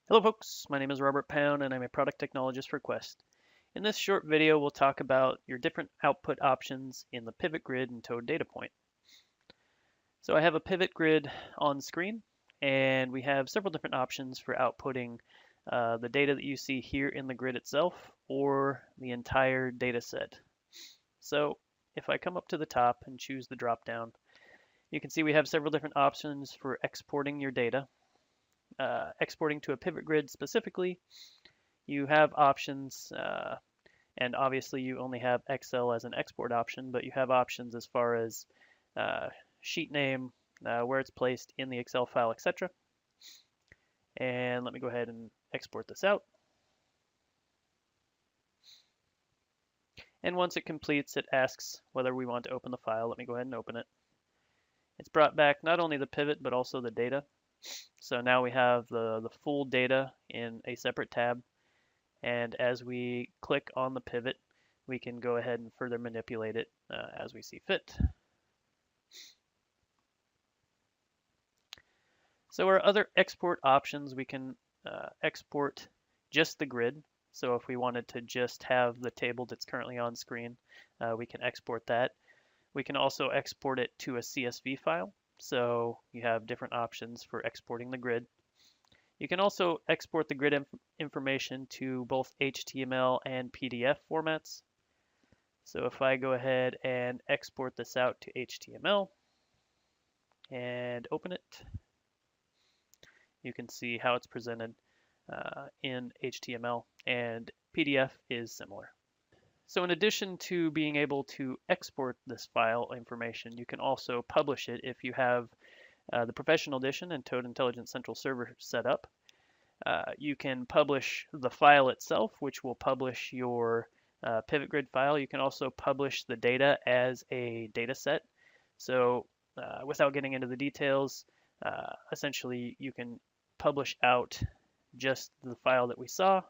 Hello folks, my name is Robert Pound and I'm a product technologist for Quest. In this short video, we'll talk about your different output options in the pivot grid and Toad data point. So I have a pivot grid on screen and we have several different options for outputting the data that you see here in the grid itself or the entire data set. So if I come up to the top and choose the drop down, you can see we have several different options for exporting your data. Exporting to a pivot grid specifically, you have options, and obviously you only have Excel as an export option, but you have options as far as sheet name, where it's placed in the Excel file, etc. And let me go ahead and export this out. And once it completes, it asks whether we want to open the file. Let me go ahead and open it. It's brought back not only the pivot, but also the data. So now we have the full data in a separate tab. And as we click on the pivot, we can go ahead and further manipulate it as we see fit. So our other export options, we can export just the grid. So if we wanted to just have the table that's currently on screen, we can export that. We can also export it to a CSV file. So you have different options for exporting the grid. You can also export the grid information to both HTML and PDF formats. So if I go ahead and export this out to HTML and open it, you can see how it's presented in HTML, and PDF is similar. So in addition to being able to export this file information, you can also publish it if you have the Professional Edition and Toad Intelligence Central Server set up. You can publish the file itself, which will publish your pivot grid file. You can also publish the data as a data set. So without getting into the details, essentially you can publish out just the file that we saw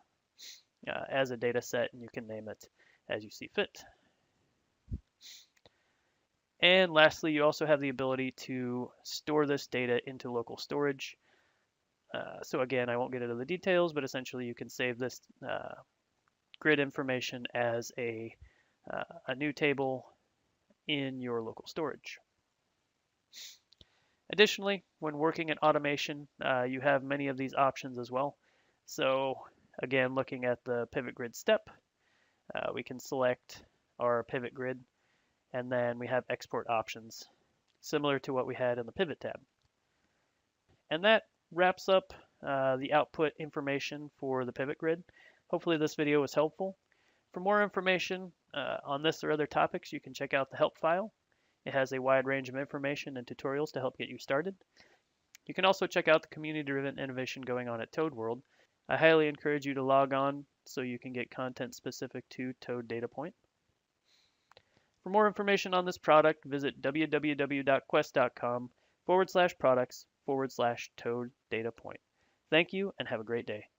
as a data set, and you can name it as you see fit. And lastly, you also have the ability to store this data into local storage. So again, I won't get into the details, but essentially you can save this grid information as a new table in your local storage. Additionally, when working in automation, you have many of these options as well. So again, looking at the pivot grid step, we can select our pivot grid, and then we have export options, similar to what we had in the pivot tab. And that wraps up the output information for the pivot grid. Hopefully this video was helpful. For more information on this or other topics, you can check out the help file. It has a wide range of information and tutorials to help get you started. You can also check out the community-driven innovation going on at Toad World. I highly encourage you to log on so you can get content specific to Toad Data Point. For more information on this product, visit www.quest.com/products/Toad Data Point. Thank you and have a great day.